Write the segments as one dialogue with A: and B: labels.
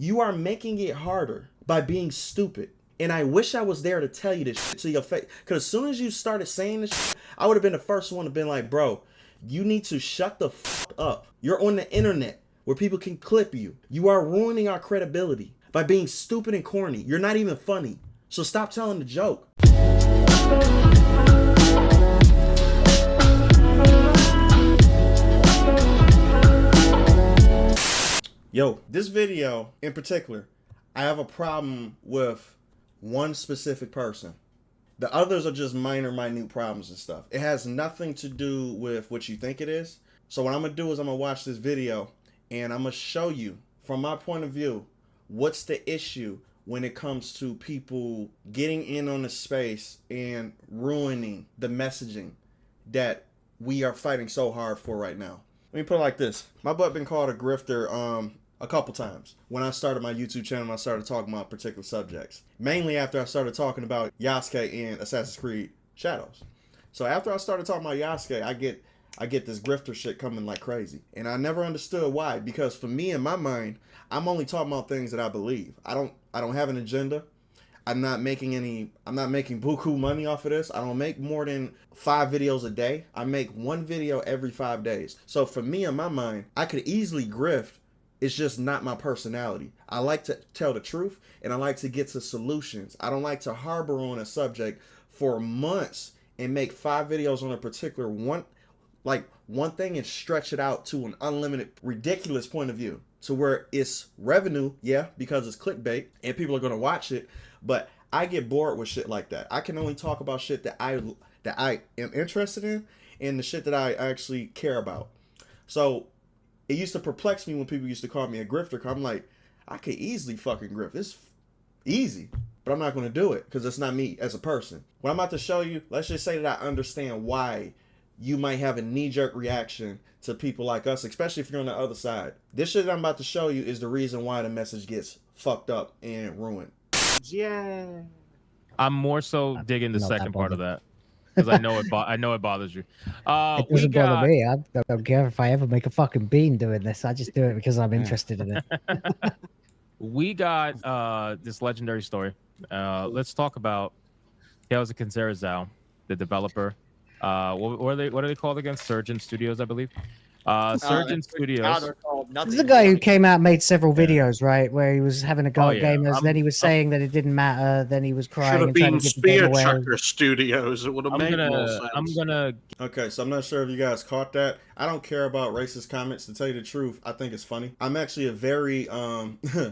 A: You are making it harder by being stupid. And I wish I was there to tell you this shit to your face. Because as soon as you started saying this shit, I would have been the first one to been like, bro, you need to shut the fuck up. You're on the internet where people can clip you. You are ruining our credibility by being stupid and corny. You're not even funny. So stop telling the joke. Yo, this video in particular, I have a problem with one specific person. The others are just minor, minute problems and stuff. It has nothing to do with what you think it is. So what I'm gonna do is I'm gonna watch this video and I'm gonna show you from my point of view, what's the issue when it comes to people getting in on the space and ruining the messaging that we are fighting so hard for right now. Let me put it like this. My butt been called a grifter a couple times. When I started my YouTube channel, I started talking about particular subjects. Mainly after I started talking about Yasuke in Assassin's Creed Shadows. So after I started talking about Yasuke, I get this grifter shit coming like crazy. And I never understood why. Because for me, in my mind, I'm only talking about things that I believe. I don't have an agenda. I'm not making buku money off of this. I don't make more than 5 videos a day. I make 1 video every 5 days. So for me, in my mind, I could easily grift. It's just not my personality. I like to tell the truth and I like to get to solutions. I don't like to harbor on a subject for months and make 5 videos on a particular one thing and stretch it out to an unlimited, ridiculous point of view to where it's revenue, yeah, because it's clickbait and people are going to watch it. But I get bored with shit like that. I can only talk about shit that I am interested in and the shit that I actually care about. So it used to perplex me when people used to call me a grifter. I'm like, I could easily fucking grift. It's easy, but I'm not going to do it because it's not me as a person. What I'm about to show you, let's just say that I understand why you might have a knee-jerk reaction to people like us, especially if you're on the other side. This shit that I'm about to show you is the reason why the message gets fucked up and ruined.
B: Yeah.
C: I'm more so digging the second part of that. Because I know it bothers you.
D: It doesn't bother me. I don't care if I ever make a fucking bean doing this. I just do it because I'm interested in it.
C: We got this legendary story. Let's talk about Tales of Kinzarazao, the developer. What are they called again? Surgent Studios, I believe. Surgent Studios.
D: This is the guy who came out and made several videos, right? Where he was having a go at gamers. Then he was saying that it didn't matter. Then he was crying and trying to get the game away.
B: Chucker Studios. It would have made more sense.
A: Okay, so I'm not sure if you guys caught that. I don't care about racist comments. To tell you the truth, I think it's funny. I'm actually a very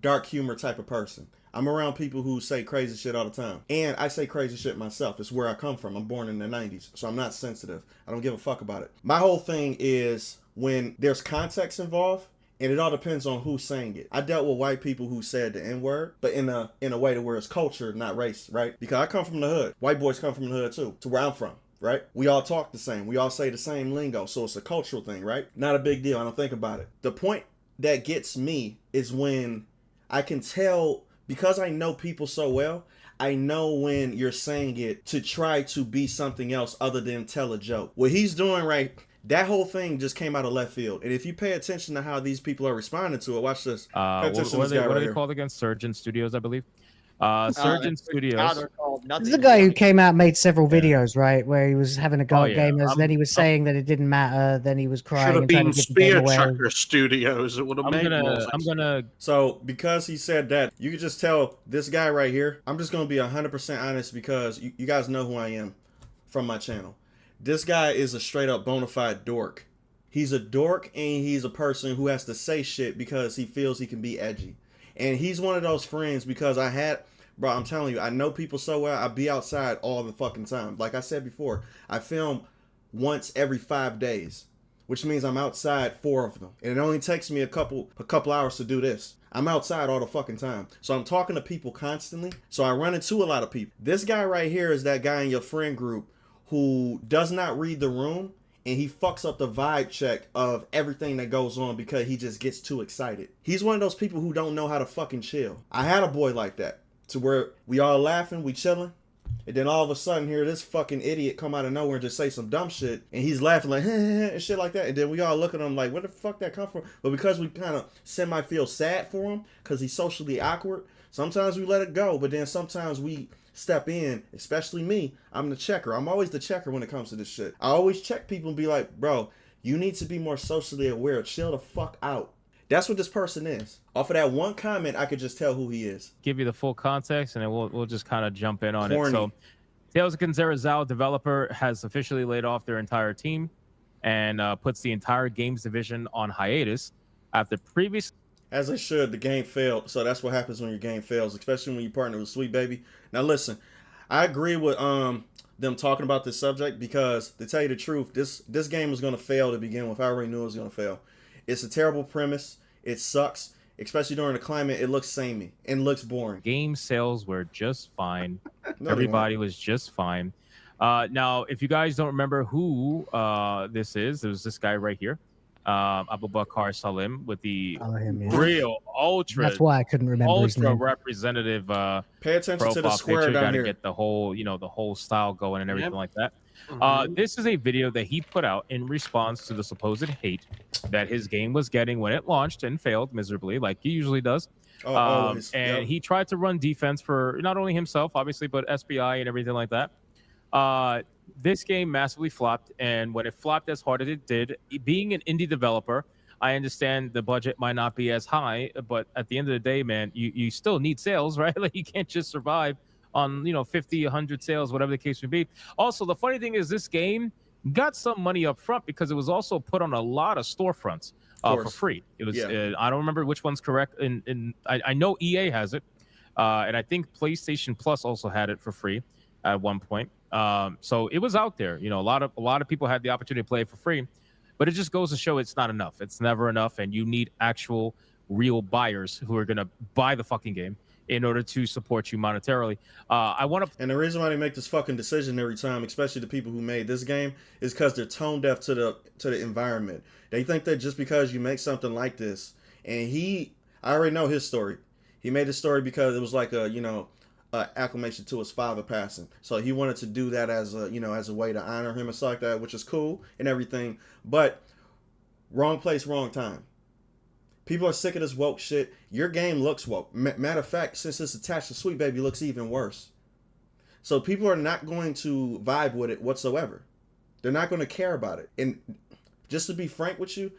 A: dark humor type of person. I'm around people who say crazy shit all the time. And I say crazy shit myself. It's where I come from. I'm born in the 90s, so I'm not sensitive. I don't give a fuck about it. My whole thing is when there's context involved, and it all depends on who's saying it. I dealt with white people who said the N-word, but in a way to where it's culture, not race, right? Because I come from the hood. White boys come from the hood too, to where I'm from, right? We all talk the same. We all say the same lingo, so it's a cultural thing, right? Not a big deal. I don't think about it. The point that gets me is when I can tell, because I know people so well, I know when you're saying it to try to be something else other than tell a joke. What he's doing right, that whole thing just came out of left field. And if you pay attention to how these people are responding to it, watch this.
C: What are they called again? Surgent Studios, I believe. Surgent Studios.
D: This is the guy who came out and made several videos, right? Where he was having a go at gamers. Then he was saying that it didn't matter. Then he was crying and trying to get the game away.
B: Chucker Studios. It would have made more sense.
A: So because he said that, you could just tell this guy right here. I'm just going to be 100% honest because you guys know who I am from my channel. This guy is a straight up bona fide dork. He's a dork and he's a person who has to say shit because he feels he can be edgy. And he's one of those friends because bro, I'm telling you, I know people so well. I be outside all the fucking time. Like I said before, I film once every 5 days, which means I'm outside 4 of them. And it only takes me a couple hours to do this. I'm outside all the fucking time. So I'm talking to people constantly. So I run into a lot of people. This guy right here is that guy in your friend group who does not read the room, and he fucks up the vibe check of everything that goes on because he just gets too excited. He's one of those people who don't know how to fucking chill. I had a boy like that, to where we all laughing, we chilling, And then all of a sudden, here this fucking idiot come out of nowhere and just say some dumb shit, and he's laughing like and shit like that. And then we all look at him like, where the fuck that come from? But because we kind of semi feel sad for him because he's socially awkward, sometimes we let it go. But then sometimes we step in, especially me. I'm the checker. I'm always the checker when it comes to this shit. I always check people and be like, bro, you need to be more socially aware. Chill the fuck out. That's what this person is. Off of that one comment, I could just tell who he is.
C: Give you the full context, and then we'll just kind of jump in on
A: Corny.
C: it. So, Tales of Derailment developer has officially laid off their entire team and puts the entire games division on hiatus after previous.
A: As they should, the game failed. So that's what happens when your game fails, especially when you partner with Sweet Baby. Now listen, I agree with them talking about this subject because, to tell you the truth, this game was going to fail to begin with. I already knew it was going to fail. It's a terrible premise. It sucks, especially during the climate. It looks samey and looks boring.
C: Game sales were just fine. No, everybody was just fine. Now, if you guys don't remember who this is, it was this guy right here, Abu Bakr Salim, with the real ultra.
D: That's why I couldn't remember his name.
C: Representative.
A: Pay attention to the square down here.
C: Get the whole, the whole style going and everything like that. This is a video that he put out in response to the supposed hate that his game was getting when it launched and failed miserably, like he usually does. And he tried to run defense for not only himself, obviously, but SBI and everything like that. This game massively flopped, and when it flopped as hard as it did, being an indie developer, I understand the budget might not be as high, but at the end of the day, man, you still need sales, right? Like, you can't just survive on 50, 100 sales, whatever the case may be. Also, the funny thing is this game got some money up front because it was also put on a lot of storefronts for free. It was I don't remember which one's correct. I know EA has it, and I think PlayStation Plus also had it for free at one point. So it was out there. A lot of people had the opportunity to play it for free, but it just goes to show it's not enough. It's never enough, and you need actual real buyers who are gonna buy the fucking game in order to support you monetarily.
A: And the reason why they make this fucking decision every time, especially the people who made this game, is because they're tone deaf to the environment. They think that just because you make something like this, and I already know his story. He made this story because it was like a acclamation to his father passing. So he wanted to do that as a way to honor him and stuff like that, which is cool and everything. But wrong place, wrong time. People are sick of this woke shit. Your game looks woke. Matter of fact, since it's attached to Sweet Baby, it looks even worse. So people are not going to vibe with it whatsoever. They're not going to care about it. And just to be frank with you,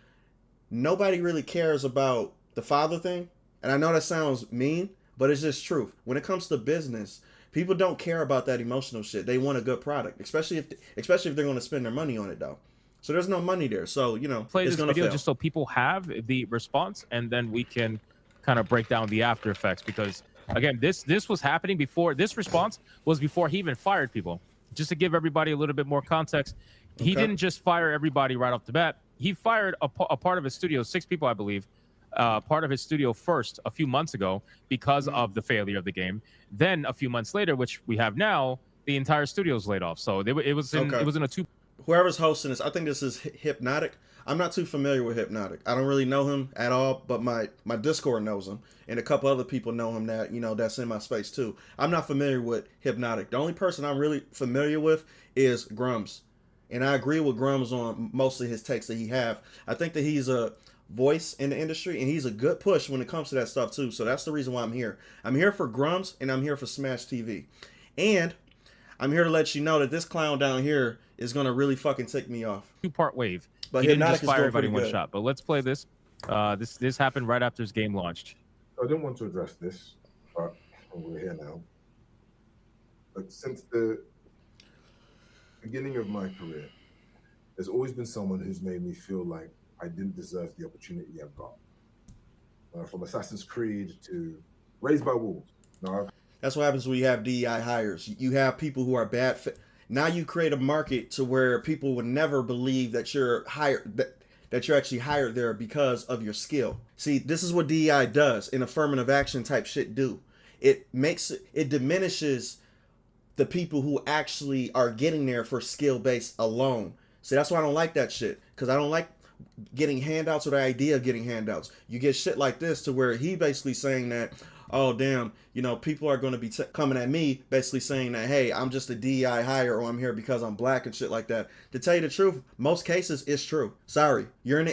A: nobody really cares about the father thing. And I know that sounds mean, but it's just truth. When it comes to business, people don't care about that emotional shit. They want a good product, especially if they're going to spend their money on it, though. So there's no money there. So,
C: play
A: it's
C: this
A: going to
C: video
A: fail.
C: Just so people have the response, and then we can kind of break down the after effects. Because again, this was happening before. This response was before he even fired people. Just to give everybody a little bit more context, he didn't just fire everybody right off the bat. He fired a part of his studio, 6 people, I believe, part of his studio first a few months ago because of the failure of the game. Then a few months later, which we have now, the entire studio's laid off. So it was in a 2.
A: Whoever's hosting this, I think this is Hypnotic. I'm not too familiar with Hypnotic. I don't really know him at all, but my Discord knows him, and a couple other people know him that that's in my space too. I'm not familiar with Hypnotic. The only person I'm really familiar with is Grums, and I agree with Grums on most of his takes that he have. I think that he's a voice in the industry, and he's a good push when it comes to that stuff too. So that's the reason why I'm here. I'm here for Grums, and I'm here for Smash TV, and I'm here to let you know that this clown down here is gonna really fucking tick me off.
C: 2-part wave.
A: But
C: he didn't just fire everybody in one
A: good.
C: shot. But let's play this. This happened right after his game launched.
E: I didn't want to address this, but we're here now. But since the beginning of my career, there's always been someone who's made me feel like I didn't deserve the opportunity I've got. From Assassin's Creed to Raised by Wolves.
A: That's what happens when you have DEI hires. You have people who are bad fit. Now you create a market to where people would never believe that you're hired, that you're actually hired there because of your skill. See, this is what DEI does, and affirmative action type shit do. It diminishes the people who actually are getting there for skill based alone. See, that's why I don't like that shit, because I don't like getting handouts or the idea of getting handouts. You get shit like this to where he basically saying that, oh damn, you know, people are going to be coming at me basically saying that, hey, I'm just a DEI hire, or I'm here because I'm black and shit like that. To tell you the truth, most cases it's true. Sorry, you're in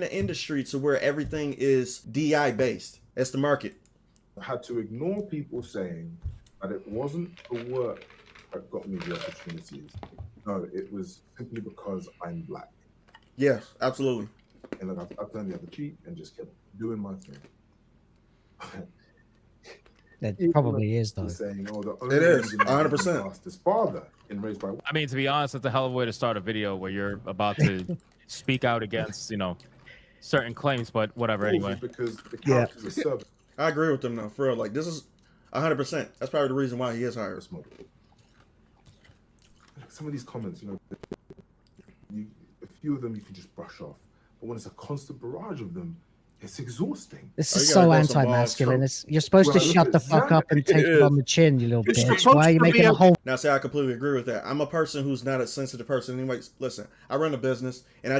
A: the industry to where everything is DEI based. It's the market.
E: I had to ignore people saying that it wasn't the work that got me the opportunities. No, it was simply because I'm black.
A: Yeah, absolutely.
E: And like I turned the other cheek and just kept doing my thing.
D: It probably is, though.
E: Saying, oh,
A: it is 100%.
E: His father and raised by.
C: I mean, to be honest, it's a hell of a way to start a video where you're about to speak out against, you know, certain claims, but whatever. Anyway,
E: because the character's a servant.
A: I agree with them though, for real. Like, this is 100%. That's probably the reason why he is hired.
E: Some of these comments, you know, a few of them you can just brush off, but when it's a constant barrage of them, it's exhausting.
D: This is so anti-masculine. You're supposed to shut the fuck up and take it on the chin, you little bitch. Why are you making a whole...
A: Now, see, I completely agree with that. I'm a person who's not a sensitive person. Anyways, listen, I run a business, and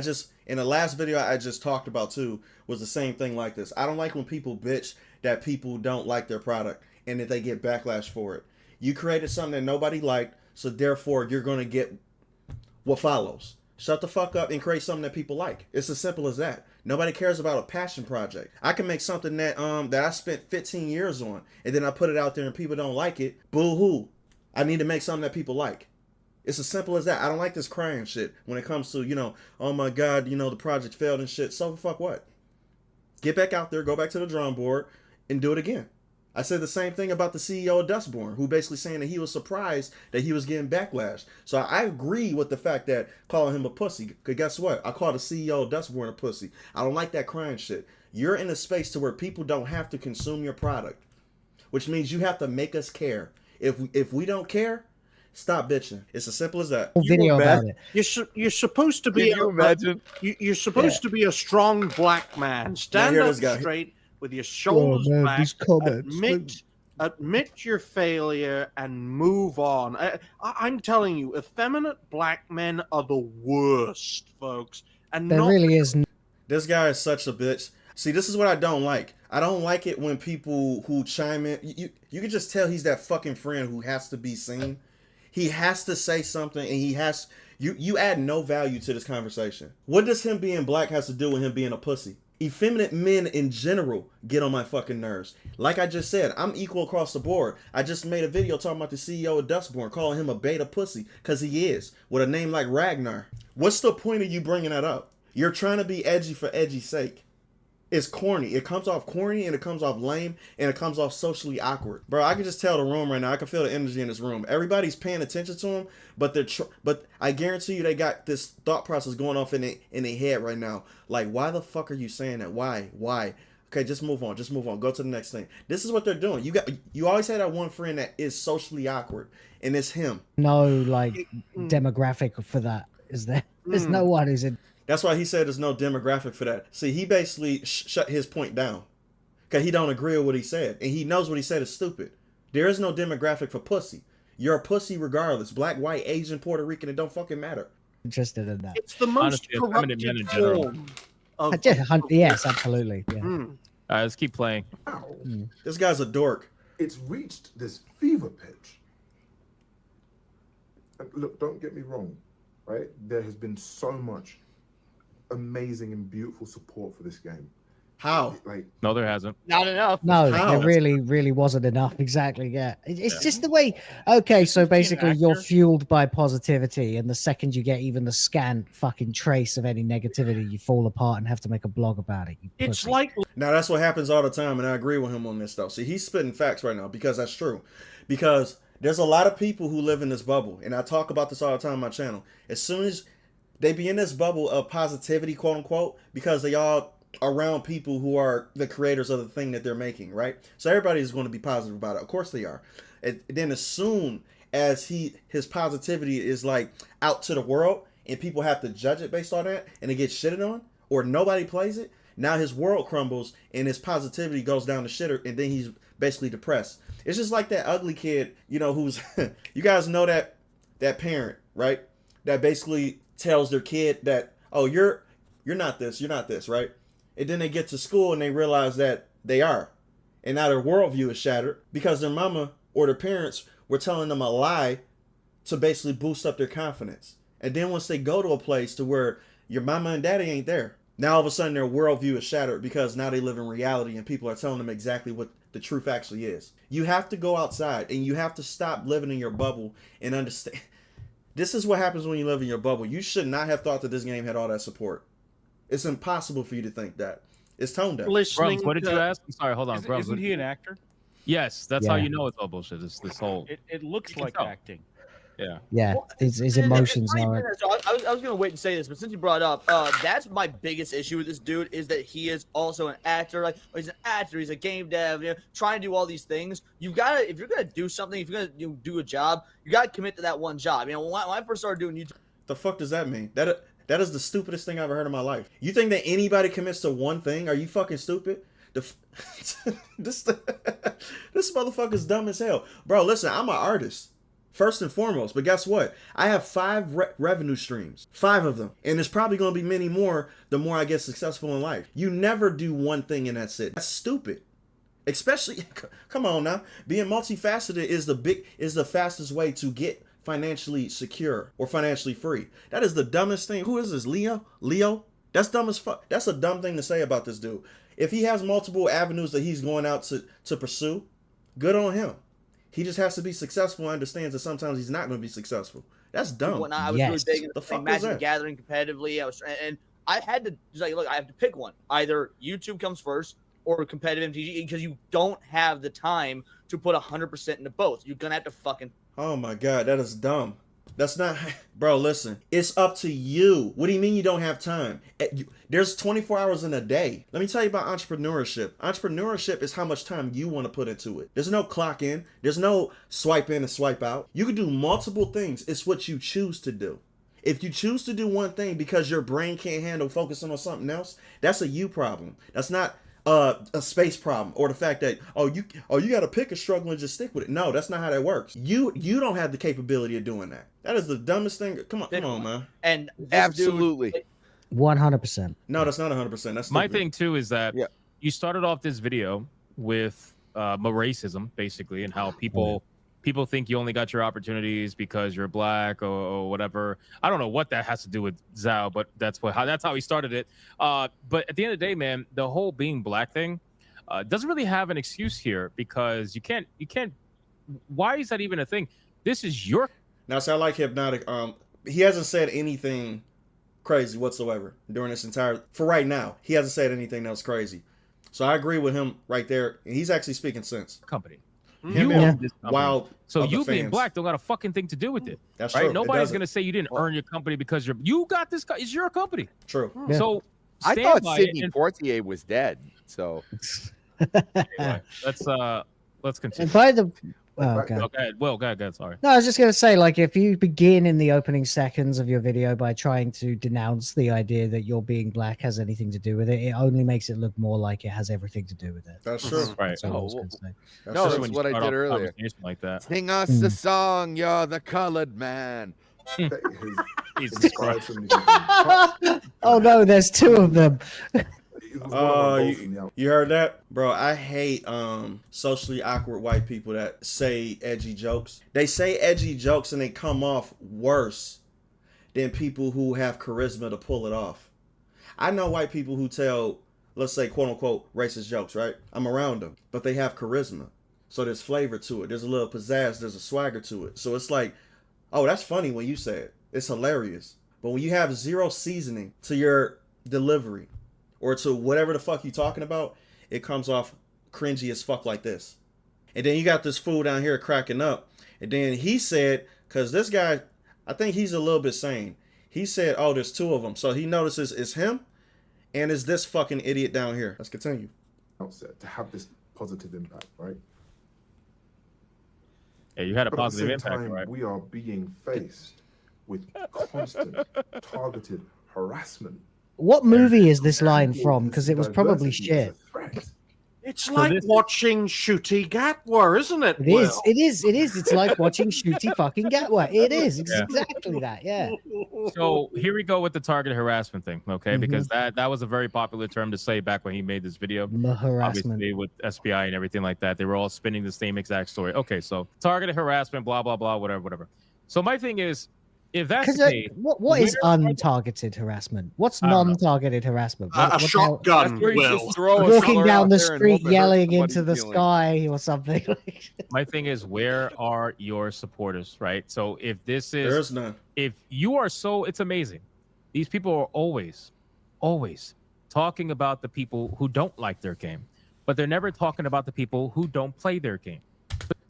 A: in the last video I just talked about too, was the same thing like this. I don't like when people bitch that people don't like their product and that they get backlash for it. You created something that nobody liked, so therefore you're going to get what follows. Shut the fuck up and create something that people like. It's as simple as that. Nobody cares about a passion project. I can make something that I spent 15 years on, and then I put it out there and people don't like it. Boo-hoo. I need to make something that people like. It's as simple as that. I don't like this crying shit when it comes to, you know, oh my God, you know, the project failed and shit. So fuck what? Get back out there, go back to the drawing board, and do it again. I said the same thing about the CEO of Dustborn, who basically saying that he was surprised that he was getting backlash. So I agree with the fact that calling him a pussy. Because guess what? I call the CEO of Dustborn a pussy. I don't like that crying shit. You're in a space to where people don't have to consume your product, which means you have to make us care. If we don't care, stop bitching. It's as simple as that.
D: Video about it.
B: You're supposed to be. You're supposed to be a strong black man. Stand up straight, with your shoulders back, admit your failure, and move on. I'm telling you, effeminate black men are the worst, folks. And
D: there really is.
A: This guy is such a bitch. See, this is what I don't like. I don't like it when people who chime in, you can just tell he's that fucking friend who has to be seen. He has to say something, and he has, you add no value to this conversation. What does him being black has to do with him being a pussy? Effeminate men in general get on my fucking nerves. Like I just said, I'm equal across the board. I just made a video talking about the CEO of Dustborn, calling him a beta pussy, because he is, with a name like Ragnar. What's the point of you bringing that up? You're trying to be edgy for edgy's sake. It's corny. It comes off corny, and it comes off lame, and it comes off socially awkward. Bro, I can just tell the room right now. I can feel the energy in this room. Everybody's paying attention to him, but but I guarantee you they got this thought process going off in their head right now. Like, why the fuck are you saying that? Why? Okay, just move on. Just move on. Go to the next thing. This is what they're doing. You always have that one friend that is socially awkward, and it's him.
D: No, like, demographic for that, is there? There's no one who's in.
A: That's why he said there's no demographic for that. See, he basically shut his point down because he don't agree with what he said, and he knows what he said is stupid. There is no demographic for pussy. You're a pussy regardless. Black, white, Asian, Puerto Rican, it don't fucking matter.
D: Interested in that.
B: It's the most corrupted form of...
D: Yes, absolutely. Yeah.
C: All right, let's keep playing.
A: This guy's a dork.
E: It's reached this fever pitch. And look, don't get me wrong, right? There has been so much amazing and beautiful support for this game.
A: How?
E: Like,
C: no, there hasn't.
F: Not enough.
D: No,
A: How?
D: there really wasn't enough. Exactly. Yeah. It's just the way. Okay, so basically you're fueled by positivity, and the second you get even the scant fucking trace of any negativity, you fall apart and have to make a blog about it.
B: It's like...
A: Now, that's what happens all the time, and I agree with him on this, though. See, he's spitting facts right now, because that's true. Because there's a lot of people who live in this bubble, and I talk about this all the time on my channel. As soon as they be in this bubble of positivity, quote unquote, because they all around people who are the creators of the thing that they're making, right? So everybody is going to be positive about it. Of course they are. And then as soon as his positivity is like out to the world and people have to judge it based on that and it gets shitted on, or nobody plays it, now his world crumbles and his positivity goes down the shitter, and then he's basically depressed. It's just like that ugly kid, you know, who's you guys know that parent, right? That basically tells their kid that, oh, you're not this, right? And then they get to school and they realize that they are. and now their worldview is shattered because their mama or their parents were telling them a lie to basically boost up their confidence. And then once they go to a place to where your mama and daddy ain't there, now all of a sudden their worldview is shattered because now they live in reality and people are telling them exactly what the truth actually is. You have to go outside and you have to stop living in your bubble and understand. This is what happens when you live in your bubble. You should not have thought that this game had all that support. It's impossible for you to think that. It's tone deaf.
B: Listening
C: Grums, what did you ask? I'm sorry, hold on. Grums,
F: Isn't he an actor?
C: Yes, that's how
D: Yeah.
C: you know it's all bullshit. This whole.
F: It looks
C: You can
F: like
C: tell.
F: acting.
C: Yeah.
D: Yeah,
G: Well,
D: his
G: and
D: emotions
G: my
D: are.
G: opinion, so I was gonna wait and say this, but since you brought it up, that's my biggest issue with this dude is that he is also an actor. Like he's an actor, he's a game dev, trying to do all these things. You've got to, if you're gonna do something, if you're gonna do a job, you got to commit to that one job. When I first started doing YouTube,
A: The fuck does that mean? That is the stupidest thing I've ever heard in my life. You think that anybody commits to one thing? Are you fucking stupid? This motherfucker's dumb as hell, bro. Listen, I'm an artist first and foremost, but guess what? I have 5 revenue streams, 5 of them, and there's probably going to be many more the more I get successful in life. You never do one thing and that's it. That's stupid. Especially, come on now, being multifaceted is the fastest way to get financially secure or financially free. That is the dumbest thing. Who is this? Leo? That's dumb as fuck. That's a dumb thing to say about this dude. If he has multiple avenues that he's going out to pursue, good on him. He just has to be successful and understands that sometimes he's not going to be successful. That's dumb.
G: when I was
D: Yes.
G: really big
A: The
G: in
A: fuck
G: like,
A: was
G: Magic
A: that?
G: the Gathering competitively, and I had to like, look, I have to pick one. Either YouTube comes first or competitive MTG, because you don't have the time to put 100% into both. You're gonna have to fucking.
A: Oh my god, that is dumb. That's not, bro. Listen, it's up to you. What do you mean you don't have time? There's 24 hours in a day. Let me tell you about entrepreneurship. Entrepreneurship is how much time you want to put into it. There's no clock in. There's no swipe in and swipe out. You can do multiple things. It's what you choose to do. If you choose to do one thing because your brain can't handle focusing on something else, that's a you problem. That's not a space problem, or the fact that you got to pick a struggle and just stick with it. No, that's not how that works. You don't have the capability of doing that. That is the dumbest thing. Come on, man.
G: And this
H: Absolutely.
G: dude,
D: 100%.
A: No, that's not 100%. That's
C: My
A: stupid.
C: thing too is that
H: Yeah.
C: you started off this video with racism, basically, and how people think you only got your opportunities because you're black or whatever. I don't know what that has to do with Zhao, but that's how he started it. But at the end of the day, man, the whole being black thing doesn't really have an excuse here, because you can't. Why is that even a thing? This is your.
A: Now, so I like Hypnotic. He hasn't said anything crazy whatsoever during this entire. For right now, he hasn't said anything that was crazy. So I agree with him right there. He's actually speaking sense.
C: company.
A: Him
C: You
A: and
C: own this company.
A: Wild.
C: So
A: other
C: you being
A: fans.
C: black don't got a fucking thing to do with it,
A: That's
C: right?
A: true. It
C: Nobody's
A: doesn't.
C: gonna say you didn't earn your company because you got this. It's your company.
A: True.
D: Yeah.
C: So
H: I
C: stand
H: thought
C: by
H: Sidney
C: it and-
H: Poitier was dead. So
C: Anyway, let's continue.
D: And by the okay.
C: Okay, well, go ahead. Sorry.
D: No, I was just going to say, like, if you begin in the opening seconds of your video by trying to denounce the idea that your being black has anything to do with it, it only makes it look more like it has everything to do with it.
A: That's true.
C: Right.
D: That's all I was going to say.
A: That's
H: No,
A: true.
H: that's
C: When you
H: what I
C: start
H: did
C: off a
H: earlier.
C: conversation like that.
H: sing us the song, you're the colored man.
C: Jesus Christ.
D: Oh no, there's 2 of them.
A: You heard that? Bro, I hate socially awkward white people that say edgy jokes. They say edgy jokes and they come off worse than people who have charisma to pull it off. I know white people who tell, let's say, quote unquote, racist jokes, right? I'm around them, but they have charisma. So there's flavor to it. There's a little pizzazz. There's a swagger to it. So it's like, oh, that's funny when you say it. It's hilarious. But when you have zero seasoning to your delivery or to whatever the fuck you talking about, it comes off cringy as fuck like this. And then you got this fool down here cracking up. And then he said, because this guy, I think he's a little bit sane. He said, oh, there's 2 of them. So he notices it's him and it's this fucking idiot down here. Let's continue.
E: Outset to have this positive impact, right?
C: Yeah, you had a
E: But at the
C: positive
E: same
C: impact,
E: time,
C: right?
E: we are being faced with constant targeted harassment.
D: What movie is this line
E: Handle
D: from?
E: this
D: Because it was probably
E: diversity as
D: shit.
E: a threat.
B: It's
C: So
B: like
C: this-
B: watching Shooty Gatwa, isn't it?
D: It is.
B: Will?
D: It is. It is. It's like watching Shooty fucking Gatwa. It is. It's
C: Yeah.
D: exactly that. Yeah.
C: So here we go with the target harassment thing, okay?
D: Mhm.
C: Because that was a very popular term to say back when he made this video.
D: Harassment.
C: Obviously, with SPI and everything like that, they were all spinning the same exact story. Okay, so targeted harassment, blah blah blah, whatever. So my thing is, if that's
D: Because
C: the case,
D: what is
C: where-
D: untargeted harassment? What's
C: I don't know.
D: non-targeted harassment?
B: A
D: What the hell-
B: shotgun,
H: That's where you
B: Will.
H: just throw a
D: Walking
H: shot
D: down
H: out
D: the
H: there and
D: street
H: hope it hurts
D: yelling
H: somebody's
D: into the
H: feelings.
D: sky or something.
C: my thing is, where are your supporters, right? So if this is,
A: There's none.
C: if you are so, it's amazing. These people are always talking about the people who don't like their game, but they're never talking about the people who don't play their game.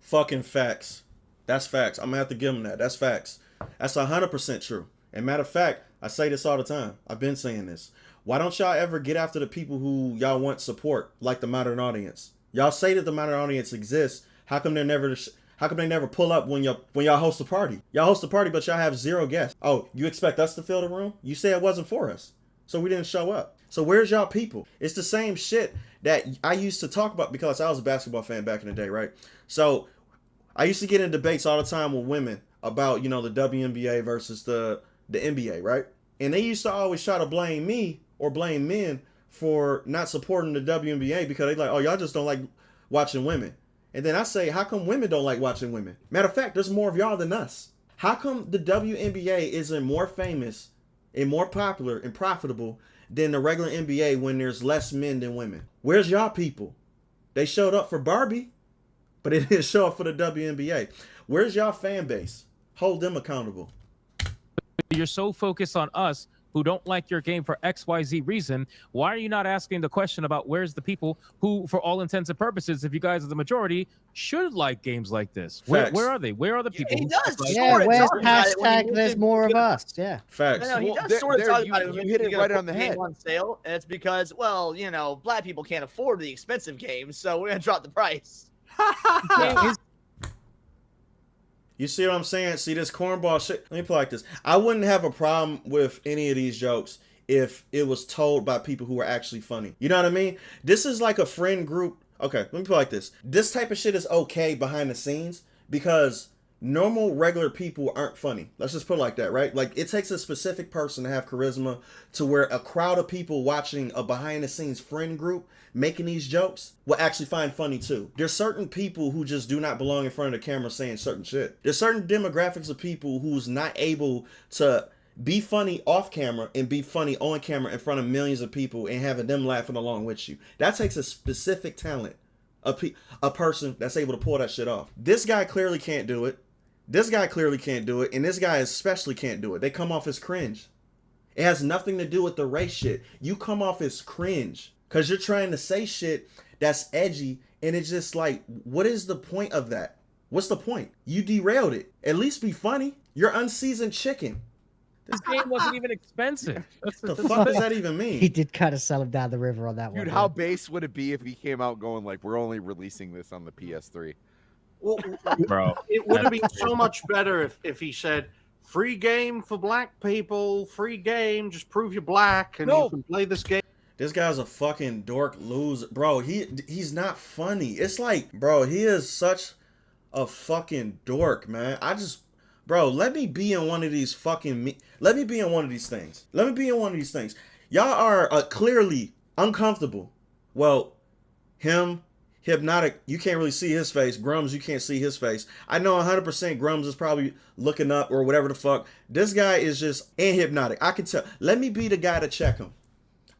A: Fucking facts. That's facts. I'm gonna have to give them that. That's facts. That's 100% true. And matter of fact, I say this all the time. I've been saying this. Why don't y'all ever get after the people who y'all want support, like the modern audience? Y'all say that the modern audience exists. How come they never pull up when y'all host a party? Y'all host a party, but y'all have 0 guests. Oh, you expect us to fill the room? You say it wasn't for us, so we didn't show up. So where's y'all people? It's the same shit that I used to talk about because I was a basketball fan back in the day, right? So I used to get in debates all the time with women about, the WNBA versus the NBA, right? And they used to always try to blame me or blame men for not supporting the WNBA because they like, oh, y'all just don't like watching women. And then I say, how come women don't like watching women? Matter of fact, there's more of y'all than us. How come the WNBA isn't more famous and more popular and profitable than the regular NBA when there's less men than women? Where's y'all people? They showed up for Barbie, but they didn't show up for the WNBA. Where's y'all fan base? Hold them accountable.
C: You're so focused on us who don't like your game for XYZ reason. Why are you not asking the question about where's the people who, for all intents and purposes, if you guys are the majority, should like games like this? Where are they? Where are the people?
G: He
C: who
G: does.
C: should like
D: Yeah,
G: Sort of
D: where's
G: talk about it when he
D: hashtag
G: moves
D: there's
G: in.
D: more of us? Yeah.
A: Facts.
G: No, he
H: Well,
G: does sort of
H: there
G: talk
H: you-
G: about it.
H: you
G: when
H: hit it
G: he's
H: right
G: gonna
H: on the
G: put game
H: head.
G: on sale, and it's because, well, black people can't afford the expensive games, so we're gonna drop the price.
A: You see what I'm saying? See this cornball shit? Let me put it like this. I wouldn't have a problem with any of these jokes if it was told by people who are actually funny. You know what I mean? This is like a friend group. Okay, let me put it like this. This type of shit is okay behind the scenes because normal, regular people aren't funny. Let's just put it like that, right? Like, it takes a specific person to have charisma to where a crowd of people watching a behind-the-scenes friend group making these jokes will actually find funny too. There's certain people who just do not belong in front of the camera saying certain shit. There's certain demographics of people who's not able to be funny off camera and be funny on camera in front of millions of people and having them laughing along with you. That takes a specific talent. A person that's able to pull that shit off. This guy clearly can't do it. This guy clearly can't do it. And this guy especially can't do it. They come off as cringe. It has nothing to do with the race shit. You come off as cringe because you're trying to say shit that's edgy. And it's just like, what is the point of that? What's the point? You derailed it. At least be funny. You're unseasoned chicken.
C: This game wasn't even expensive.
A: What the fuck does that even
D: He
A: mean?
D: did kind of sell him down the river on that one.
H: Dude, how base would it be if he came out going like, we're only releasing this on the PS3?
B: Well,
C: Bro.
B: it would have been so much better if he said, free game for black people, free game, just prove you're black and
H: No.
B: you can play this game.
A: This guy's a fucking dork loser. Bro, he's not funny. It's like, bro, he is such a fucking dork, man. Bro, let me be in one of these let me be in one of these things. Let me be in one of these things. Y'all are clearly uncomfortable. Well, him, Hypnotic, you can't really see his face. Grums, you can't see his face. I know 100% Grums is probably looking up or whatever the fuck. This guy is just Hypnotic. I can tell. Let me be the guy to check him.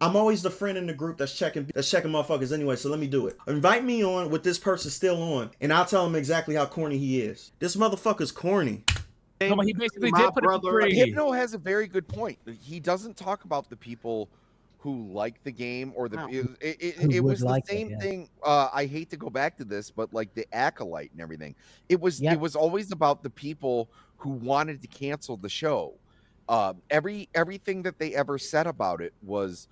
A: I'm always the friend in the group that's checking motherfuckers anyway, so let me do it. Invite me on with this person still on, and I'll tell him exactly how corny he is. This motherfucker's corny.
C: No, but he basically
B: My
C: did put it for
B: brother-
C: free.
H: Hypno has a very good point. He doesn't talk about the people who like the game or the.
B: No.
H: It
D: Who
H: was
D: would like
H: the
D: it,
H: same
D: yeah.
H: thing. I hate to go back to this, but like the acolyte and everything, it was always about the people who wanted to cancel the show. Everything that they ever said about it was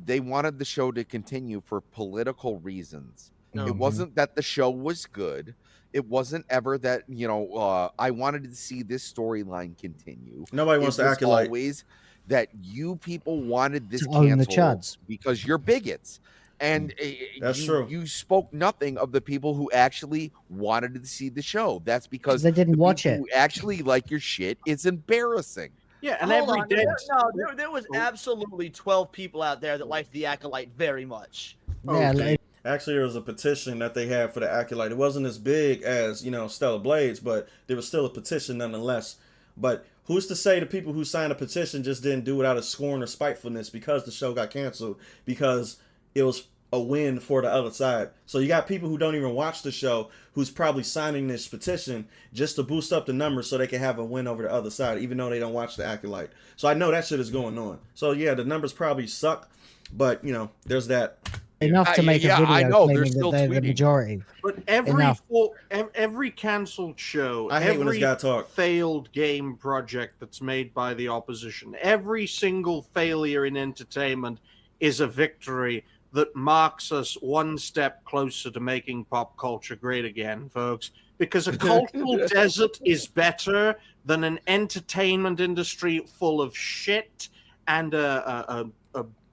H: they wanted the show to continue for political reasons.
B: No.
H: It wasn't that the show was good. It wasn't ever that, I wanted to see this storyline continue.
A: Nobody wants
H: It
A: to
H: was
A: acolyte.
H: always that you people wanted this
D: To own the
H: canceled
D: chuds.
H: because you're bigots. And
A: That's true.
H: You spoke nothing of the people who actually wanted to see the show. That's because
D: they didn't
H: the
D: watch
H: people
D: it.
H: who actually like your shit is embarrassing.
B: Yeah, and
G: Hold
B: every
G: on.
B: day.
G: There was absolutely 12 people out there that liked the Acolyte very much.
D: Yeah,
B: Okay.
A: Actually, there was a petition that they had for the Acolyte. It wasn't as big as, Stellar Blades, but there was still a petition nonetheless. But who's to say the people who signed a petition just didn't do it out of scorn or spitefulness because the show got canceled, because it was a win for the other side. So you got people who don't even watch the show who's probably signing this petition just to boost up the numbers so they can have a win over the other side, even though they don't watch the Acolyte. So I know that shit is going on. So yeah, the numbers probably suck, but there's that.
D: Enough to make a video
H: I know,
D: claiming
H: they're
D: that they're the
H: tweeting.
D: majority.
B: But
D: Enough.
B: every cancelled show,
A: I hate when this
B: every
A: guy talk.
B: failed game project that's made by the opposition, every single failure in entertainment is a victory that marks us one step closer to making pop culture great again, folks. Because a cultural desert is better than an entertainment industry full of shit, and a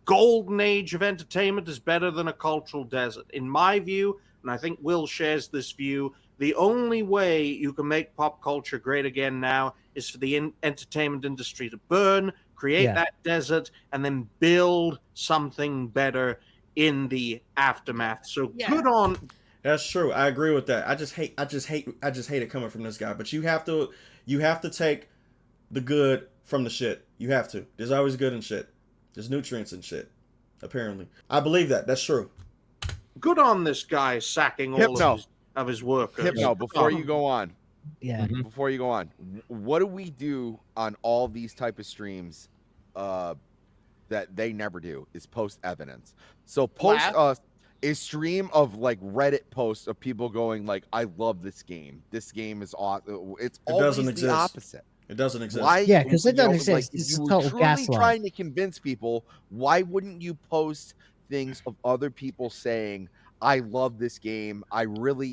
B: golden age of entertainment is better than a cultural desert. In my view, and I think Will shares this view, the only way you can make pop culture great again now is for the entertainment industry to burn, create that desert, and then build something better in the aftermath. So good on.
A: That's true. I agree with that. I just hate it coming from this guy. But you have to take the good from the shit. You have to. There's always good in shit. There's nutrients in shit. Apparently, I believe that. That's true.
B: Good on this guy sacking all of his workers.
H: Hypno, before you go on.
D: Yeah.
H: Before you go on, what do we do on all these type of streams that they never do is post evidence. So post a stream of like Reddit posts of people going like, I love this game. This game is awesome. It doesn't exist. The opposite.
A: It doesn't exist.
H: Why?
D: Yeah, because it doesn't exist.
H: Like,
D: It's
H: if you
D: a
H: were
D: total
H: truly
D: gaslight.
H: trying to convince people, why wouldn't you post things of other people saying, I love this game.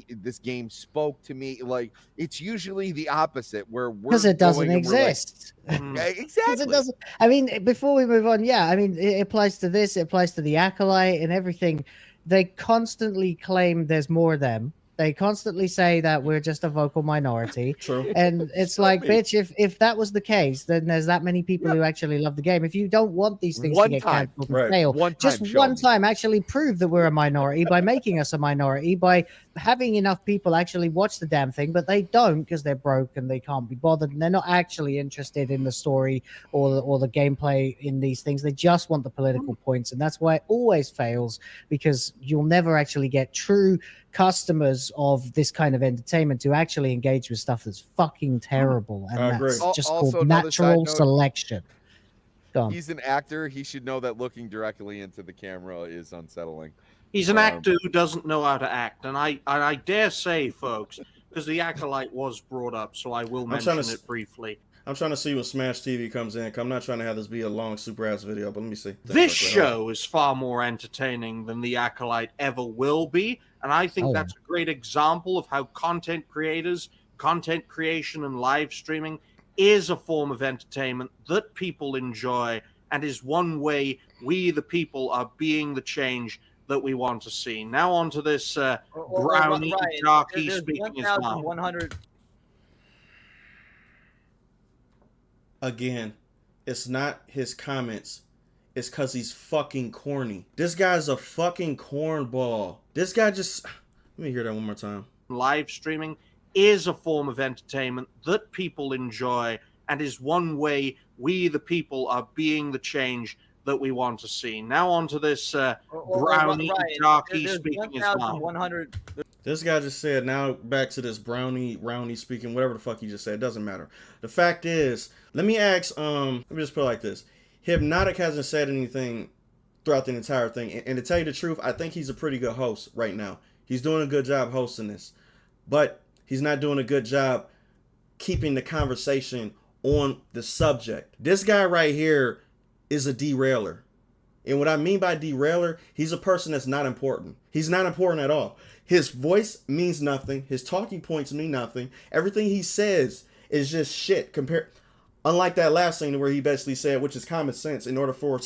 H: This game spoke to me. Like, it's usually the opposite where we're
D: because it doesn't
H: going and we're like,
D: exist.
H: exactly.
D: It doesn't. I mean, before we move on, I mean, it applies to this. It applies to the Acolyte and everything. They constantly claim there's more of them. They constantly say that we're just a vocal minority.
A: True.
D: And it's like, bitch, if that was the case, then there's that many people who actually love the game. If you don't want these things to get cancelled and fail, just one time actually prove that we're a minority by making us a minority, by having enough people actually watch the damn thing, but they don't because they're broke and they can't be bothered and they're not actually interested in the story or the gameplay in these things. They just want the political points, and that's why it always fails, because you'll never actually get true customers of this kind of entertainment to actually engage with stuff that's fucking terrible, and that's just called natural selection.
H: He's an actor. He should know that looking directly into the camera is unsettling.
B: He's an actor who doesn't know how to act, and I dare say, folks, because the Acolyte was brought up, so I will mention it briefly.
A: I'm trying to see when Smash TV comes in. I'm not trying to have this be a long super ass video, but let me see.
B: This show is far more entertaining than the Acolyte ever will be, and I think that's a great example of how content creators, content creation, and live streaming is a form of entertainment that people enjoy, and is one way we, the people, are being the change that we want to see. Now on to this brownie, darky speaking his mind.
A: Again, it's not his comments. It's because he's fucking corny. This guy's a fucking cornball. This guy just... Let me hear that one more time.
B: Live streaming is a form of entertainment that people enjoy, and is one way we, the people, are being the change that we want to see. Now on to this brownie, darky speaking his mind.
A: This guy just said, now back to this brownie speaking, whatever the fuck he just said. It doesn't matter. The fact is, let me ask, let me just put it like this. Hypnotic hasn't said anything throughout the entire thing. And to tell you the truth, I think he's a pretty good host right now. He's doing a good job hosting this. But he's not doing a good job keeping the conversation on the subject. This guy right here is a derailer. And what I mean by derailer, he's a person that's not important. He's not important at all. His voice means nothing. His talking points mean nothing. Everything he says is just shit. Unlike that last thing where he basically said, which is common sense, in order for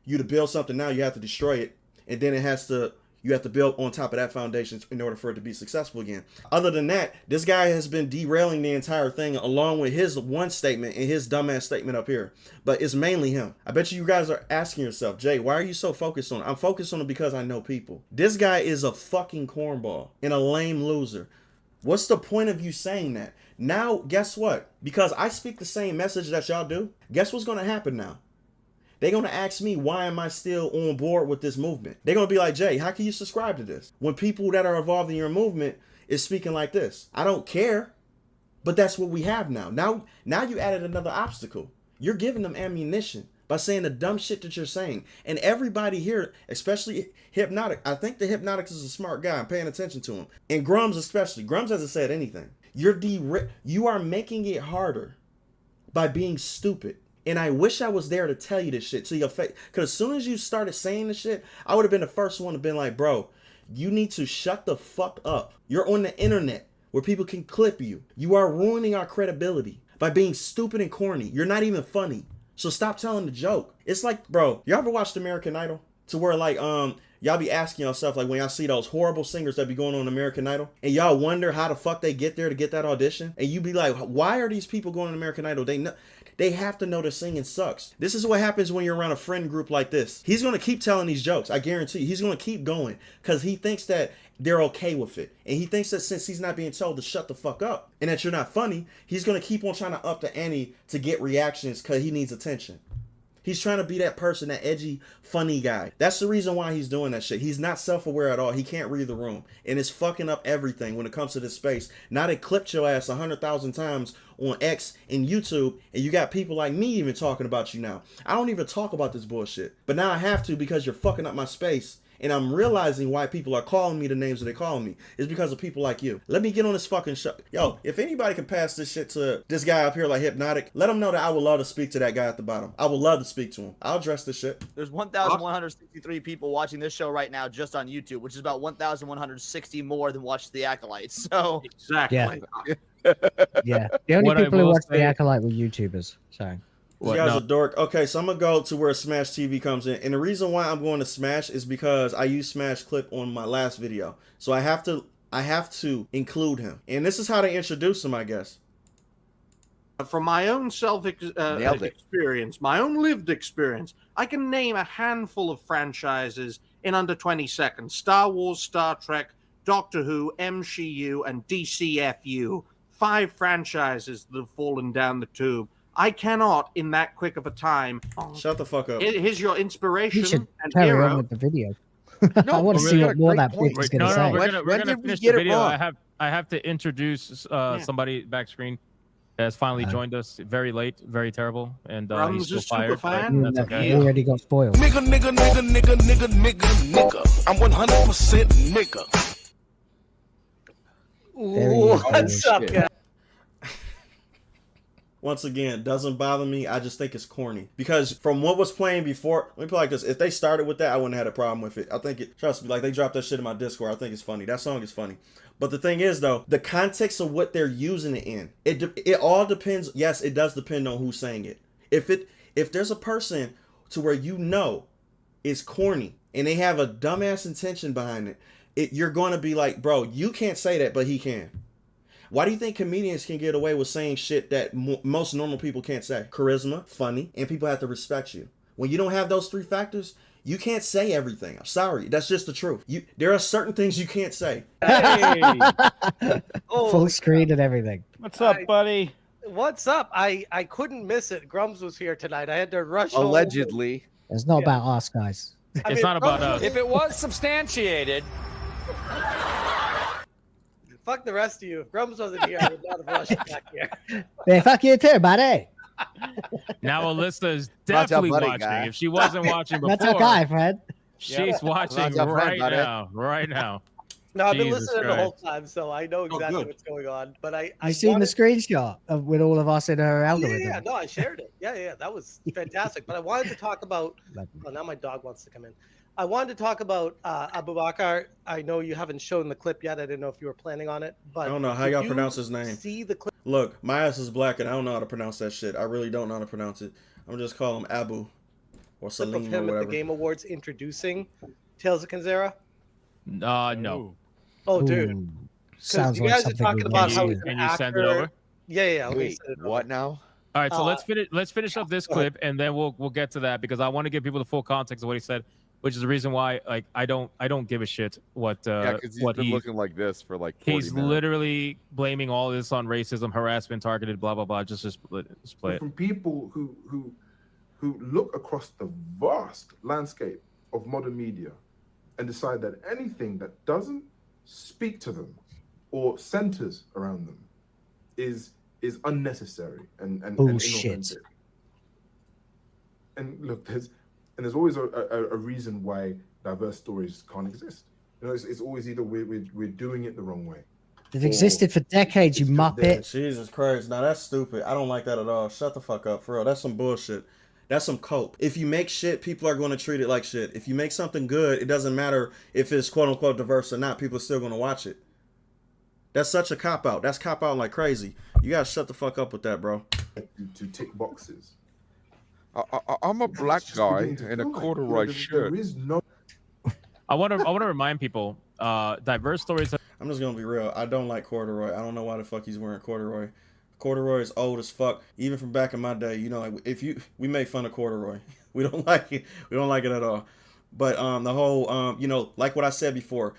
A: you to build something now, you have to destroy it. and then you have to build on top of that foundation in order for it to be successful again. Other than that, this guy has been derailing the entire thing along with his one statement and his dumbass statement up here. But it's mainly him. I bet you guys are asking yourself, Jay, why are you so focused on it? I'm focused on it because I know people. This guy is a fucking cornball and a lame loser. What's the point of you saying that? Now, guess what? Because I speak the same message that y'all do, guess what's going to happen now? They're going to ask me, why am I still on board with this movement? They're going to be like, Jay, how can you subscribe to this when people that are involved in your movement is speaking like this? I don't care, but that's what we have now. Now you added another obstacle. You're giving them ammunition by saying the dumb shit that you're saying. And everybody here, especially Hypnotic, I think the Hypnotic is a smart guy. I'm paying attention to him. And Grums especially. Grums hasn't said anything. You are making it harder by being stupid. And I wish I was there to tell you this shit to your face. Because as soon as you started saying this shit, I would have been the first one to been like, bro, you need to shut the fuck up. You're on the internet where people can clip you. You are ruining our credibility by being stupid and corny. You're not even funny. So stop telling the joke. It's like, bro, y'all ever watched American Idol? To where like, y'all be asking yourself, like when y'all see those horrible singers that be going on American Idol, and y'all wonder how the fuck they get there to get that audition, and you be like, why are these people going on American Idol? They have to know their singing sucks. This is what happens when you're around a friend group like this. He's going to keep telling these jokes. I guarantee you. He's going to keep going because he thinks that they're okay with it. And he thinks that since he's not being told to shut the fuck up and that you're not funny, he's going to keep on trying to up the ante to get reactions because he needs attention. He's trying to be that person, that edgy, funny guy. That's the reason why he's doing that shit. He's not self-aware at all. He can't read the room. And it's fucking up everything when it comes to this space. Now they clipped your ass 100,000 times on X and YouTube, and you got people like me even talking about you now. I don't even talk about this bullshit. But now I have to because you're fucking up my space. And I'm realizing why people are calling me the names that they're calling me. It's because of people like you. Let me get on this fucking show. Yo, if anybody can pass this shit to this guy up here like Hypnotic, let him know that I would love to speak to that guy at the bottom. I would love to speak to him. I'll address this shit.
G: There's 1,163 people watching this show right now just on YouTube, which is about 1,160 more than watch The Acolytes. So
B: exactly.
D: Yeah. The only people who watch The Acolyte were YouTubers. So.
A: You guys are dork. Okay, so I'm gonna go to where Smash TV comes in, and the reason why I'm going to Smash is because I used Smash clip on my last video, so I have to include him, and this is how they introduce him, I guess.
B: From my own experience, my own lived experience, I can name a handful of franchises in under 20 seconds: Star Wars, Star Trek, Doctor Who, MCU, and DCFU. 5 franchises that have fallen down the tube. I cannot, in that quick of a time.
A: Shut the fuck up.
B: Here's your inspiration and
D: carry
B: hero.
D: on with the video.
H: No,
D: I want to see what more that bitch is going to say.
C: We're gonna finish the video. I have to introduce somebody back screen that has finally joined us very late, very terrible, and he's still fired. That's okay.
D: He already got spoiled.
F: Nigga. I'm 100% nigga.
G: What's up, guys?
A: Once again, doesn't bother me. I just think it's corny. Because from what was playing before, let me put it like this. If they started with that, I wouldn't have had a problem with it. I think it, trust me, like they dropped that shit in my Discord. I think it's funny. That song is funny. But the thing is, though, the context of what they're using it in, it all depends. Yes, it does depend on who's saying it. If there's a person to where you know is corny and they have a dumbass intention behind it, you're going to be like, bro, you can't say that, but he can. Why do you think comedians can get away with saying shit that most normal people can't say? Charisma, funny, and people have to respect you. When you don't have those 3 factors, you can't say everything. I'm sorry. That's just the truth. There are certain things you can't say.
I: Hey.
D: Full screen and everything.
I: What's up, buddy?
J: What's up? I couldn't miss it. Grums was here tonight. I had to rush.
H: Allegedly.
D: It's not about us, guys.
C: It's not about us.
I: If it was substantiated.
J: Fuck the rest of you. If Grums wasn't here, I would not have rushed back here.
D: Yeah, fuck you too, buddy.
C: Now Alyssa is definitely watching.
H: Guy.
C: If she wasn't watching before,
D: that's okay, Fred.
C: She's watching right now. Right now.
J: No, I've been
C: Jesus
J: listening
C: Christ.
J: the whole time, so I know exactly what's going on. But I
D: seen the screenshot with all of us in her algorithm.
J: Yeah, no, I shared it. Yeah, that was fantastic. But I wanted to talk about. Oh, now my dog wants to come in. I wanted to talk about Abu Bakr. I know you haven't shown the clip yet. I didn't know if you were planning on it. But
A: I don't know how y'all pronounce his name.
J: See the clip.
A: Look, my ass is black and I don't know how to pronounce that shit. I really don't know how to pronounce it. I'm just call him Abu or Salim
J: of him
A: or whatever.
J: at the Game Awards introducing Tales of Kanzera?
C: No.
J: Oh, dude.
D: Ooh,
J: 'Cause
D: sounds
J: you
D: like
J: guys are
D: something we
J: talking
D: want
J: about
D: to
J: how
D: see.
J: he's an
C: Can you send it
J: actor.
C: over?
J: Yeah. Let me
H: Wait,
J: send it
H: what
J: over.
H: now?
C: All right, so let's finish up this clip, and then we'll get to that, because I want to give people the full context of what he said, which is the reason wwhy like I don't give a shit what
H: Because he's been looking like this for like 40
C: he's
H: minutes.
C: literally blaming all this on racism, harassment, targeted, blah blah blah. Just play it.
E: From people who look across the vast landscape of modern media and decide that anything that doesn't speak to them or centers around them is unnecessary and
D: Bullshit.
E: inauthentic. And look, there's always a reason why diverse stories can't exist. You know, it's always either we're doing it the wrong way.
D: They've existed for decades, you muppet.
A: Jesus Christ. Now that's stupid. I don't like that at all. Shut the fuck up, for real. That's some bullshit. That's some cope. If you make shit, people are going to treat it like shit. If you make something good, it doesn't matter if it's quote unquote diverse or not. People are still going to watch it. That's such a cop out. That's cop out like crazy. You gotta shut the fuck up with that, bro.
E: To tick boxes.
H: I'm a black guy in a corduroy shirt.
E: There is no.
C: I want to remind people, diverse stories.
A: I'm just gonna be real. I don't like corduroy. I don't know why the fuck he's wearing corduroy. Corduroy is old as fuck. Even from back in my day, you know, like we make fun of corduroy. We don't like it. We don't like it at all. But the whole, you know, like what I said before,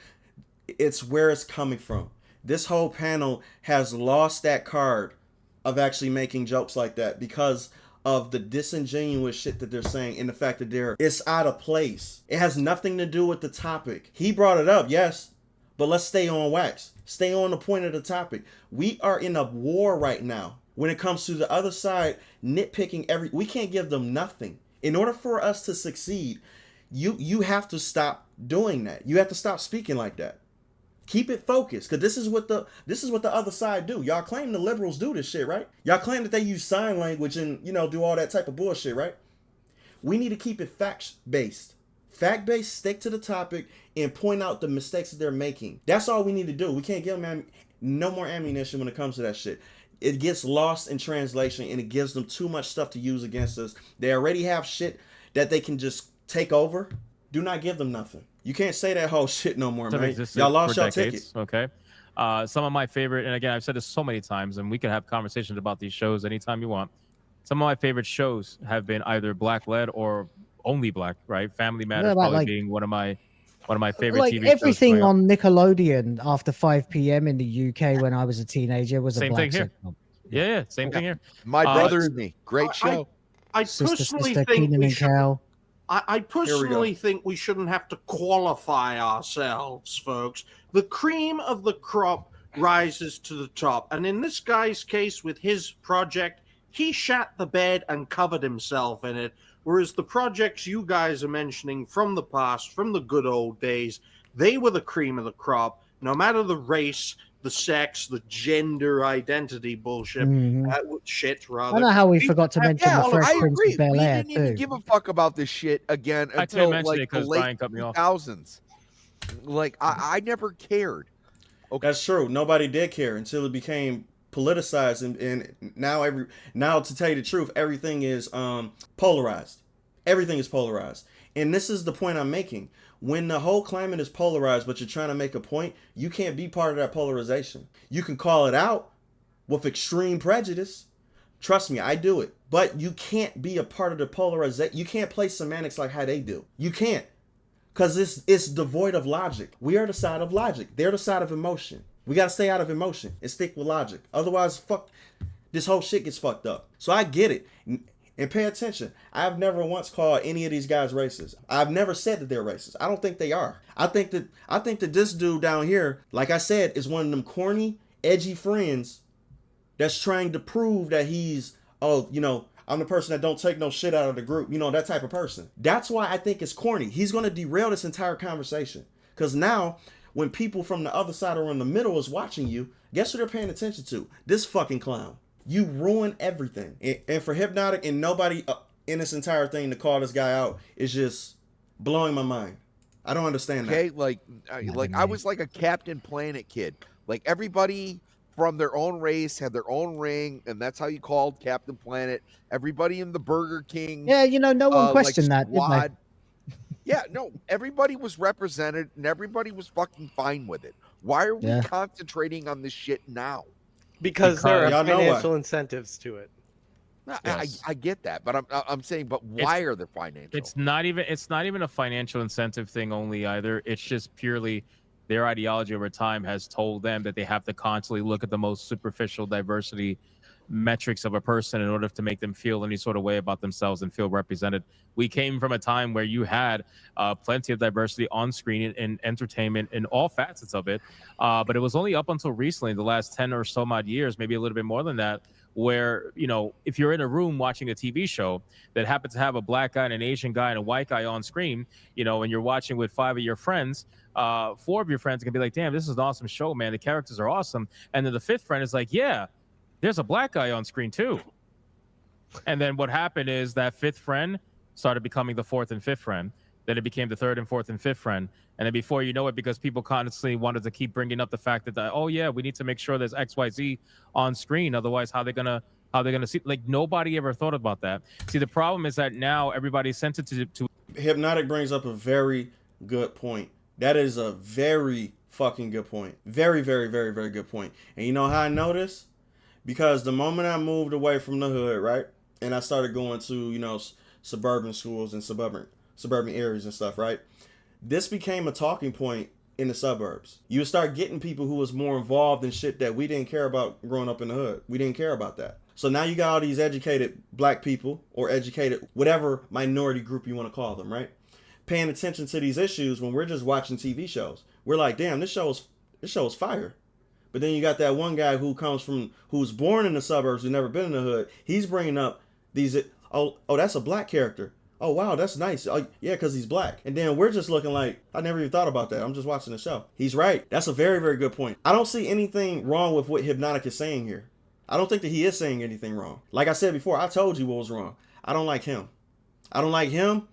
A: it's where it's coming from. This whole panel has lost that card of actually making jokes like that because of the disingenuous shit that they're saying and the fact that it's out of place. It has nothing to do with the topic. He brought it up, yes, but let's stay on wax. Stay on the point of the topic. We are in a war right now when it comes to the other side nitpicking we can't give them nothing. In order for us to succeed, you have to stop doing that. You have to stop speaking like that. Keep it focused, because this is what the other side do. Y'all claim the liberals do this shit, right? Y'all claim that they use sign language and, you know, do all that type of bullshit, right? We need to keep it fact-based. Fact-based, stick to the topic, and point out the mistakes that they're making. That's all we need to do. We can't give them no more ammunition when it comes to that shit. It gets lost in translation, and it gives them too much stuff to use against us. They already have shit that they can just take over. Do not give them nothing. You can't say that whole shit no more, man. Y'all lost your ticket.
C: Okay. Some of my favorite, and again, I've said this so many times, and we can have conversations about these shows anytime you want. Some of my favorite shows have been either black-led or only black, right? Family Matters probably being one of my favorite
D: like
C: TV shows.
D: Everything on Nickelodeon after 5 p.m. in the UK when I was a teenager was
C: same
D: a black
C: thing here.
D: sitcom.
C: Yeah, same thing here.
H: My Brother and Me, great show.
B: I personally think
D: Keenan and Kel.
B: I personally think we shouldn't have to qualify ourselves, folks. The cream of the crop rises to the top. And in this guy's case with his project, he shat the bed and covered himself in it. Whereas the projects you guys are mentioning from the past, from the good old days, they were the cream of the crop. No matter the race, the sex, the gender identity bullshit, shit rather.
D: I know how we forgot to mention the Fresh Prince of Bel Air
H: We didn't even give a fuck about this shit again until like the late 2000s. Like I never cared.
A: Okay. That's true. Nobody did care until it became politicized, and now to tell you the truth, everything is polarized. Everything is polarized, and this is the point I'm making. When the whole climate is polarized, but you're trying to make a point, you can't be part of that polarization. You can call it out with extreme prejudice. Trust me, I do it. But you can't be a part of the polarization. You can't play semantics like how they do. You can't. Because it's devoid of logic. We are the side of logic. They're the side of emotion. We got to stay out of emotion and stick with logic. Otherwise, this whole shit gets fucked up. So I get it. And pay attention. I've never once called any of these guys racist. I've never said that they're racist. I don't think they are. I think that this dude down here, like I said, is one of them corny, edgy friends that's trying to prove that he's, I'm the person that don't take no shit out of the group. You know, that type of person. That's why I think it's corny. He's going to derail this entire conversation. Because now, when people from the other side or in the middle is watching you, guess who they're paying attention to? This fucking clown. You ruin everything. And for Hypnotic and nobody in this entire thing to call this guy out is just blowing my mind. I don't understand that.
H: Okay, like I was like a Captain Planet kid. Like everybody from their own race had their own ring, and that's how you called Captain Planet. Everybody in the Burger King.
D: Yeah, no one questioned that, did they?
H: Yeah, no, everybody was represented and everybody was fucking fine with it. Why are we concentrating on this shit now?
J: Because there are
A: Y'all know
J: financial
A: why.
J: incentives to it.
H: No,
C: Yes.
H: I get that, but I'm saying, but why are there financial?
C: It's not even a financial incentive thing only either. It's just purely their ideology over time has told them that they have to constantly look at the most superficial diversity metrics of a person in order to make them feel any sort of way about themselves and feel represented. We came from a time where you had plenty of diversity on screen in entertainment in all facets of it, but it was only up until recently, the last 10 or so odd years, maybe a little bit more than that, where, you know, if you're in a room watching a TV show that happens to have a black guy and an Asian guy and a white guy on screen, you know, and you're watching with 5 of your friends, 4 of your friends can be like, damn, this is an awesome show, man. The characters are awesome. And then the 5th friend is like, yeah, there's a black guy on screen too. And then what happened is that 5th friend started becoming the 4th and 5th friend. Then it became the 3rd and 4th and 5th friend. And then before you know it, because people constantly wanted to keep bringing up the fact that, oh yeah, we need to make sure there's XYZ on screen. Otherwise, how they're gonna see? Like, nobody ever thought about that. See, the problem is that now everybody's sensitive to.
A: Hypnotic brings up a very good point. That is a very fucking good point. Very, very, very, very good point. And you know how I know this? Because the moment I moved away from the hood, right, and I started going to, you know, suburban schools and suburban areas and stuff, right, this became a talking point in the suburbs. You would start getting people who was more involved in shit that we didn't care about growing up in the hood. We didn't care about that. So now you got all these educated black people, or educated whatever minority group you want to call them, right, paying attention to these issues when we're just watching TV shows. We're like, damn, this show is fire. But then you got that one guy who's born in the suburbs, who's never been in the hood. He's bringing up these, oh, that's a black character. Oh, wow, that's nice. Oh, yeah, because he's black. And then we're just looking like, I never even thought about that. I'm just watching the show. He's right. That's a very, very good point. I don't see anything wrong with what Hypnotic is saying here. I don't think that he is saying anything wrong. Like I said before, I told you what was wrong. I don't like him. I don't like him.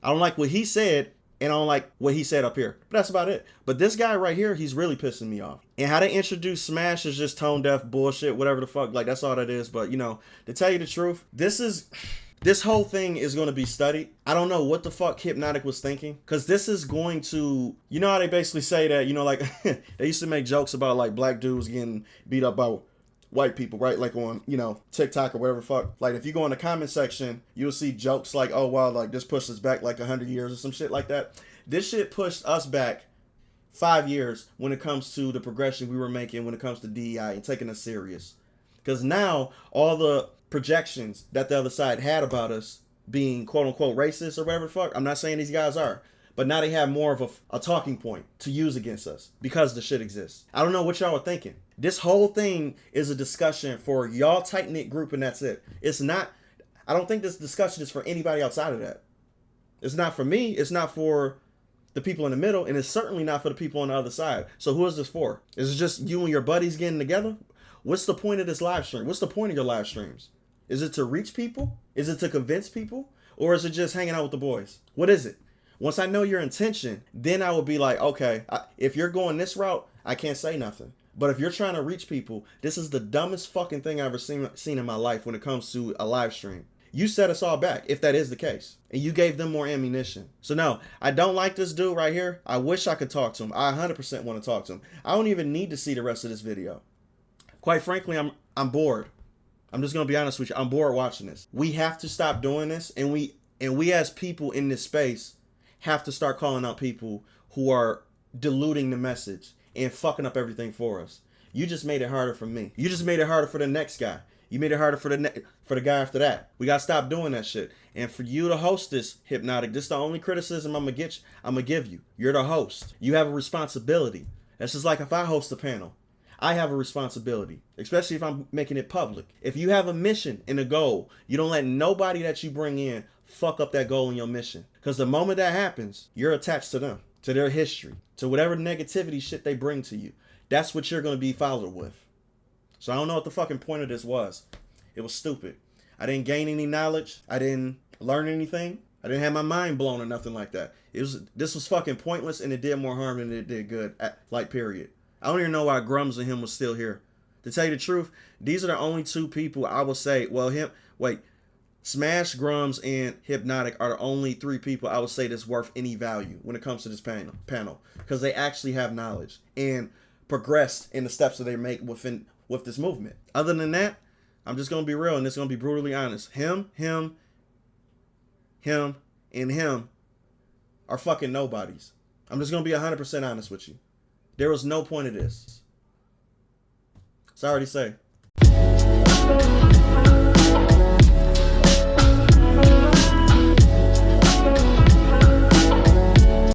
A: I don't like what he said. And I don't like what he said up here. But that's about it. But this guy right here, he's really pissing me off. And how they introduce Smash is just tone deaf bullshit, whatever the fuck. Like, that's all that is. But, you know, to tell you the truth, this whole thing is going to be studied. I don't know what the fuck Hypnotic was thinking. Because this is going to, you know how they basically say that, you know, like, they used to make jokes about, like, black dudes getting beat up by white people, right? Like on, you know, TikTok or whatever the fuck. Like, if you go in the comment section, you'll see jokes like, oh, wow, like, this pushed us back like 100 years or some shit like that. This shit pushed us back 5 years when it comes to the progression we were making when it comes to DEI and taking us serious. Because now, all the projections that the other side had about us being quote-unquote racist or whatever the fuck, I'm not saying these guys are, but now they have more of a talking point to use against us because the shit exists. I don't know what y'all are thinking. This whole thing is a discussion for y'all tight-knit group and that's it. It's not, I don't think this discussion is for anybody outside of that. It's not for me. It's not for the people in the middle, and it's certainly not for the people on the other side. So who is this for? Is it just you and your buddies getting together? What's the point of this live stream? What's the point of your live streams? Is it to reach people? Is it to convince people? Or is it just hanging out with the boys? What is it? Once I know your intention, then I will be like, okay, if you're going this route, I can't say nothing. But if you're trying to reach people, this is the dumbest fucking thing I've ever seen in my life when it comes to a live stream. You set us all back, if that is the case. And you gave them more ammunition. So no, I don't like this dude right here. I wish I could talk to him. I 100% want to talk to him. I don't even need to see the rest of this video. Quite frankly, I'm bored. I'm just going to be honest with you. I'm bored watching this. We have to stop doing this. And we as people in this space have to start calling out people who are diluting the message and fucking up everything for us. You just made it harder for me. You just made it harder for the next guy. You made it harder for the guy after that. We gotta stop doing that shit. And for you to host this, Hypnotic, this is the only criticism I'm gonna give you. You're the host. You have a responsibility. That's just like if I host a panel. I have a responsibility, especially if I'm making it public. If you have a mission and a goal, you don't let nobody that you bring in fuck up that goal and your mission. Because the moment that happens, you're attached to them, to their history, to whatever negativity shit they bring to you. That's what you're going to be followed with. So I don't know what the fucking point of this was. It was stupid. I didn't gain any knowledge. I didn't learn anything. I didn't have my mind blown or nothing like that. This was fucking pointless, and it did more harm than it did good, like, period. I don't even know why Grums and him was still here. To tell you the truth, these are the only two people I would say, Smash, Grums, and Hypnotic are the only 3 people I would say that's worth any value when it comes to this panel, because they actually have knowledge and progressed in the steps that they make with this movement. Other than that, I'm just gonna be real and it's gonna be brutally honest. Him, and him are fucking nobodies. I'm just gonna be 100% honest with you. There was no point of this. Sorry to say.